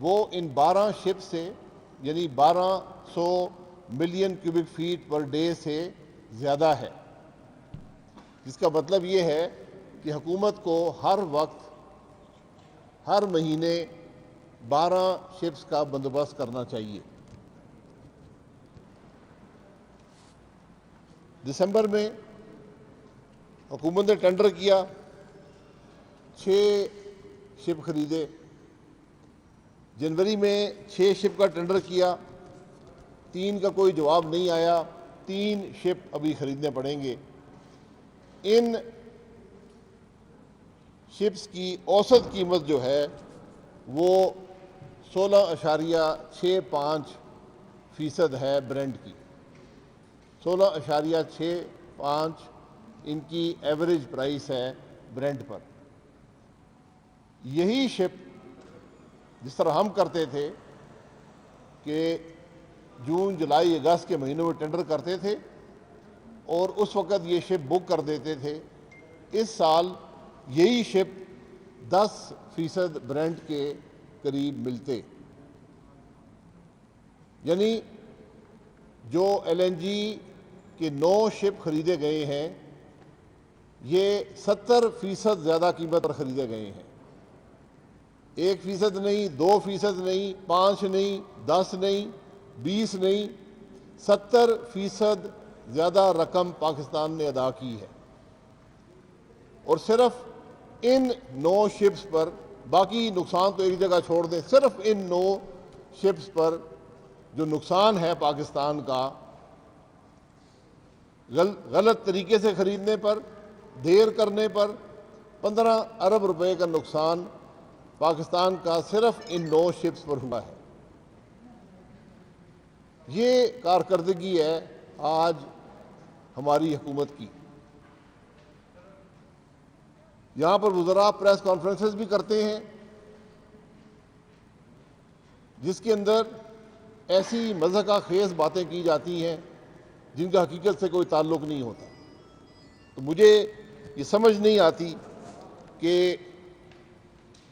وہ ان 12 شپ سے یعنی 1200 million cubic feet per day سے زیادہ ہے، جس کا مطلب یہ ہے کہ حکومت کو ہر وقت ہر مہینے 12 شپس کا بندوبست کرنا چاہیے۔ دسمبر میں حکومت نے ٹینڈر کیا، 6 شپ خریدے۔ جنوری میں 6 شپ کا ٹینڈر کیا، 3 کا کوئی جواب نہیں آیا، 3 شپ ابھی خریدنے پڑیں گے۔ ان شپس کی اوسط قیمت جو ہے وہ 16.65% ہے برنٹ کی، 16.65 ان کی ایوریج پرائس ہے برنٹ پر۔ یہی شپ جس طرح ہم کرتے تھے کہ جون جولائی اگست کے مہینوں میں ٹینڈر کرتے تھے اور اس وقت یہ شپ بک کر دیتے تھے، اس سال یہی شپ 10% برنٹ کے قریب ملتے، یعنی جو ایل این جی کے 9 شپ خریدے گئے ہیں یہ 70% زیادہ قیمت پر خریدے گئے ہیں۔ 1% نہیں، 2% نہیں، 5 نہیں، 10 نہیں، 20 نہیں، 70% زیادہ رقم پاکستان نے ادا کی ہے۔ اور صرف ان 9 شپس پر، باقی نقصان تو ایک جگہ چھوڑ دیں، صرف ان 9 شپس پر جو نقصان ہے پاکستان کا، غلط طریقے سے خریدنے پر، دیر کرنے پر 15 ارب روپے کا نقصان پاکستان کا صرف ان 9 شپس پر ہوا ہے۔ یہ کارکردگی ہے آج ہماری حکومت کی۔ یہاں پر وزراء پریس کانفرنسز بھی کرتے ہیں جس کے اندر ایسی مضحکہ خیز باتیں کی جاتی ہیں جن کا حقیقت سے کوئی تعلق نہیں ہوتا۔ تو مجھے یہ سمجھ نہیں آتی کہ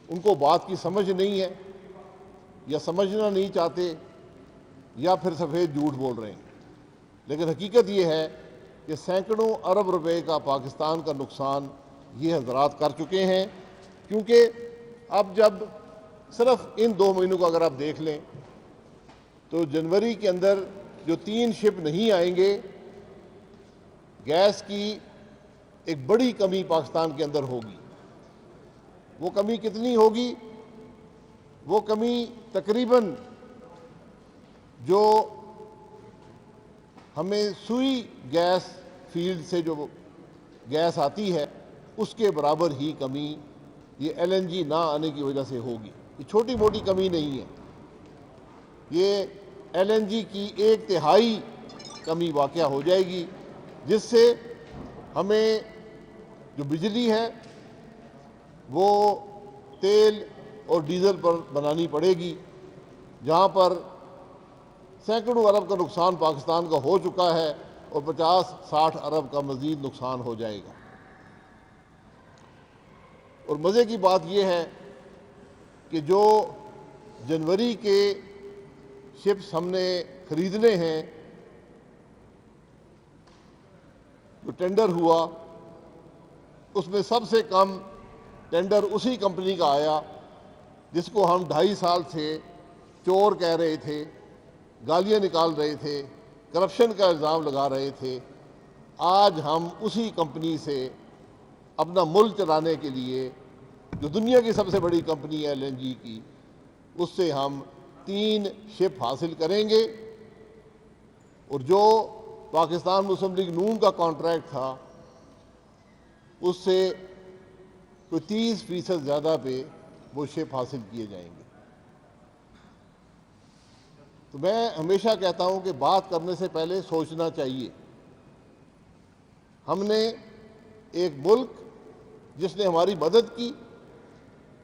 ان کو بات کی سمجھ نہیں ہے یا سمجھنا نہیں چاہتے یا پھر سفید جھوٹ بول رہے ہیں، لیکن حقیقت یہ ہے کہ سینکڑوں ارب روپے کا پاکستان کا نقصان یہ حضرات کر چکے ہیں، کیونکہ اب جب صرف ان 2 مہینوں کو اگر آپ دیکھ لیں تو جنوری کے اندر جو 3 شپ نہیں آئیں گے، گیس کی ایک بڑی کمی پاکستان کے اندر ہوگی۔ وہ کمی کتنی ہوگی؟ وہ کمی تقریباً جو ہمیں سوئی گیس فیلڈ سے جو گیس آتی ہے اس کے برابر ہی کمی یہ ایل این جی نہ آنے کی وجہ سے ہوگی۔ یہ چھوٹی موٹی کمی نہیں ہے، یہ ایل این جی کی 1/3 کمی واقع ہو جائے گی، جس سے ہمیں جو بجلی ہے وہ تیل اور ڈیزل پر بنانی پڑے گی، جہاں پر سینکڑوں ارب کا نقصان پاکستان کا ہو چکا ہے اور 50-60 ارب کا مزید نقصان ہو جائے گا۔ اور مزے کی بات یہ ہے کہ جو جنوری کے شپس ہم نے خریدنے ہیں، جو ٹینڈر ہوا اس میں سب سے کم ٹینڈر اسی کمپنی کا آیا جس کو ہم 2.5 سال سے چور کہہ رہے تھے، گالیاں نکال رہے تھے، کرپشن کا الزام لگا رہے تھے۔ آج ہم اسی کمپنی سے اپنا ملک چلانے کے لیے، جو دنیا کی سب سے بڑی کمپنی ہے ایل این جی کی، اس سے ہم 3 شپ حاصل کریں گے، اور جو پاکستان مسلم لیگ نون کا کانٹریکٹ تھا اس سے کوئی 30% زیادہ پہ وہ شپ حاصل کیے جائیں گے۔ تو میں ہمیشہ کہتا ہوں کہ بات کرنے سے پہلے سوچنا چاہیے۔ ہم نے ایک ملک جس نے ہماری مدد کی،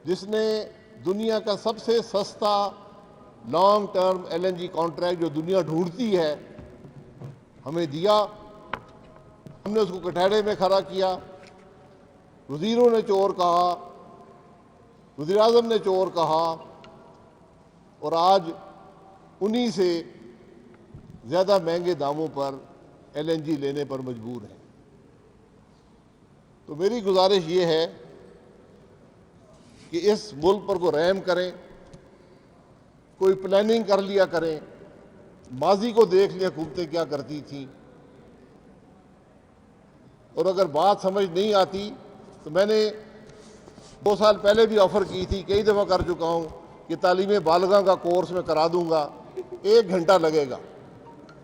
جس نے دنیا کا سب سے سستا long term L N G contract جو دنیا ڈھونڈتی ہے ہمیں دیا، ہم نے اس کو کٹہرے میں کھڑا کیا۔ وزیروں نے چور کہا، وزیر اعظم نے چور کہا، اور آج انہی سے زیادہ مہنگے داموں پر ایل این جی لینے پر مجبور ہیں۔ تو میری گزارش یہ ہے کہ اس ملک پر کو رحم کریں، کوئی پلاننگ کر لیا کریں، ماضی کو دیکھ لیں حکومتیں کیا کرتی تھیں، اور اگر بات سمجھ نہیں آتی تو میں نے 2 سال پہلے بھی آفر کی تھی، کئی دفعہ کر چکا ہوں کہ تعلیم بالغاں کا کورس میں کرا دوں گا، 1 گھنٹہ لگے گا،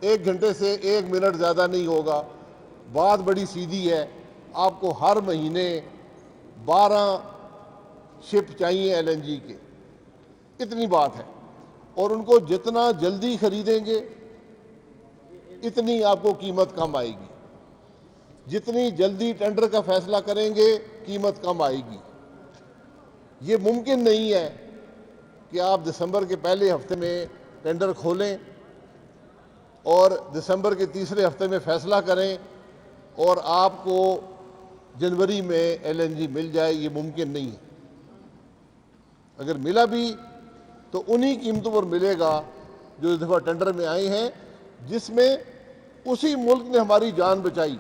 1 گھنٹے سے 1 منٹ زیادہ نہیں ہوگا۔ بات بڑی سیدھی ہے، آپ کو ہر مہینے 12 شپ چاہیے ایل این جی کے، اتنی بات ہے، اور ان کو جتنا جلدی خریدیں گے اتنی آپ کو قیمت کم آئے گی، جتنی جلدی ٹینڈر کا فیصلہ کریں گے قیمت کم آئے گی۔ یہ ممکن نہیں ہے کہ آپ دسمبر کے پہلے ہفتے میں ٹینڈر کھولیں اور دسمبر کے تیسرے ہفتے میں فیصلہ کریں اور آپ کو جنوری میں ایل این جی مل جائے، یہ ممکن نہیں ہے۔ اگر ملا بھی تو انہی قیمتوں پر ملے گا جو اس دفعہ ٹینڈر میں آئے ہیں، جس میں اسی ملک نے ہماری جان بچائی،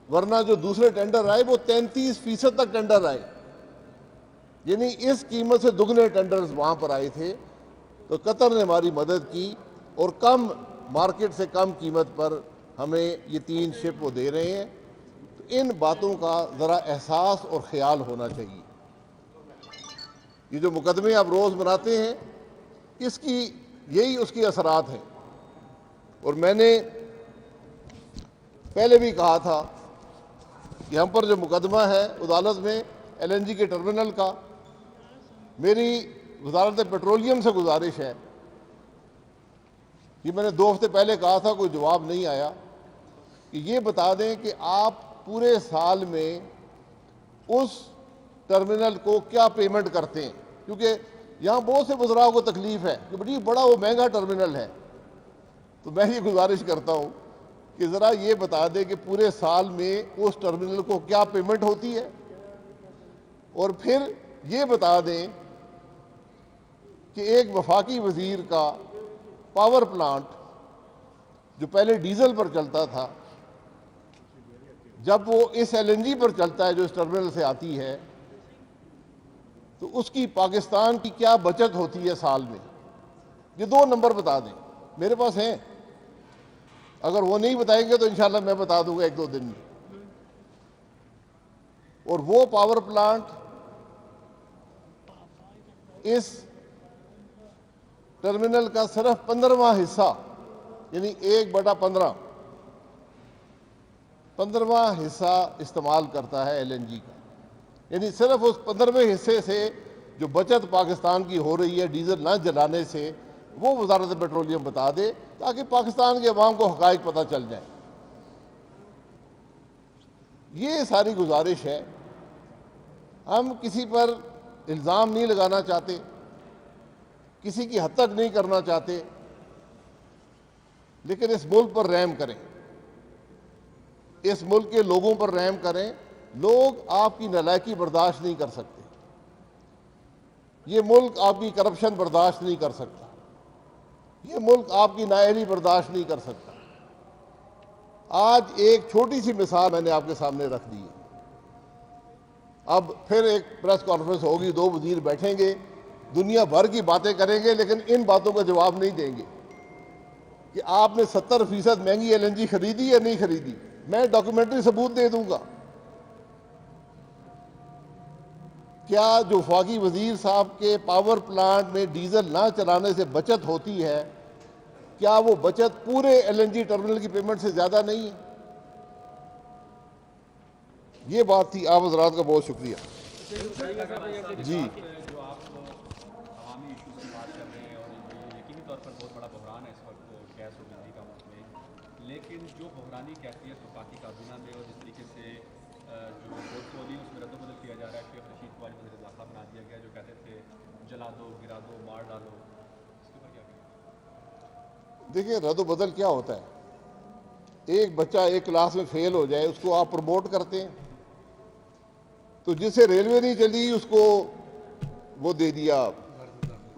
ورنہ جو دوسرے ٹینڈر آئے وہ 33% تک ٹینڈر آئے، یعنی اس قیمت سے دگنے ٹینڈرز وہاں پر آئے تھے۔ تو قطر نے ہماری مدد کی اور کم مارکیٹ سے کم قیمت پر ہمیں یہ 3 شپ وہ دے رہے ہیں۔ تو ان باتوں کا ذرا احساس اور خیال ہونا چاہیے۔ یہ جو مقدمے آپ روز مناتے ہیں، یہی اس کی اثرات ہیں۔ اور میں نے پہلے بھی کہا تھا کہ ہم پر جو مقدمہ ہے عدالت میں ایل این جی کے ٹرمینل کا، میری وزارت پیٹرولیم سے گزارش ہے، یہ میں نے 2 ہفتے پہلے کہا تھا، کوئی جواب نہیں آیا، کہ یہ بتا دیں کہ آپ پورے سال میں اس ٹرمینل کو کیا پیمنٹ کرتے ہیں، کیونکہ یہاں بہت سے وزراء کو تکلیف ہے کہ بڑا وہ مہنگا ٹرمینل ہے۔ تو میں یہ گزارش کرتا ہوں کہ ذرا یہ بتا دیں کہ پورے سال میں اس ٹرمینل کو کیا پیمنٹ ہوتی ہے، اور پھر یہ بتا دیں کہ ایک وفاقی وزیر کا پاور پلانٹ جو پہلے ڈیزل پر چلتا تھا، جب وہ اس ایل این جی پر چلتا ہے جو اس ٹرمینل سے آتی ہے، تو اس کی پاکستان کی کیا بچت ہوتی ہے سال میں، یہ 2 نمبر بتا دیں، میرے پاس ہیں، اگر وہ نہیں بتائیں گے تو انشاءاللہ میں بتا دوں گا 1-2 دن میں۔ اور وہ پاور پلانٹ اس ٹرمینل کا صرف 15واں حصہ، یعنی 1/15 حصہ استعمال کرتا ہے ایل این جی کا، یعنی صرف اس 15ویں حصے سے جو بچت پاکستان کی ہو رہی ہے ڈیزل نہ جلانے سے، وہ وزارت پیٹرولیم بتا دے تاکہ پاکستان کے عوام کو حقائق پتہ چل جائیں۔ یہ ساری گزارش ہے، ہم کسی پر الزام نہیں لگانا چاہتے، کسی کی حد تک نہیں کرنا چاہتے، لیکن اس ملک پر رحم کریں، اس ملک کے لوگوں پر رحم کریں۔ لوگ آپ کی نالائکی برداشت نہیں کر سکتے، یہ ملک آپ کی کرپشن برداشت نہیں کر سکتا، یہ ملک آپ کی نااہلی برداشت نہیں کر سکتا۔ آج ایک چھوٹی سی مثال میں نے آپ کے سامنے رکھ دی ہے، اب پھر ایک پریس کانفرنس ہوگی، 2 وزیر بیٹھیں گے، دنیا بھر کی باتیں کریں گے، لیکن ان باتوں کا جواب نہیں دیں گے کہ آپ نے 70% مہنگی ایل این جی خریدی یا نہیں خریدی۔ میں ڈاکیومنٹری ثبوت دے دوں گا۔ کیا جو وفاقی وزیر صاحب کے پاور پلانٹ میں ڈیزل نہ چلانے سے بچت ہوتی ہے، کیا وہ بچت پورے ایل این جی ٹرمینل کی پیمنٹ سے زیادہ نہیں ہے؟ یہ بات تھی۔ آپ حضرات کا بہت شکریہ۔ جی جو آپ عوامی ایشوز کی بات کر رہے ہیں، اور یہ یقینی طور پر بہت بڑا بحران ہے اس وقت گیس اور بجلی کا مسئلہ، لیکن جو بحرانی کیفیت وفاقی کابینہ میں اور جس طریقے سے جو پورٹفولیو اس میں رد و بدل کیا جا رہا ہے، شیخ رشید کو آج وزیر داخلہ بنا دیا گیا، جو کہتے تھے جلا دو، گرا دو، مار ڈالو، اس کے اوپر کیا کہیں؟ دیکھیں، رد و بدل کیا ہوتا ہے؟ ایک بچہ ایک کلاس میں فیل ہو جائے، اس کو آپ پروموٹ کرتے ہیں، تو جس سے ریلوے نہیں چلی اس کو وہ دے دیا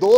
2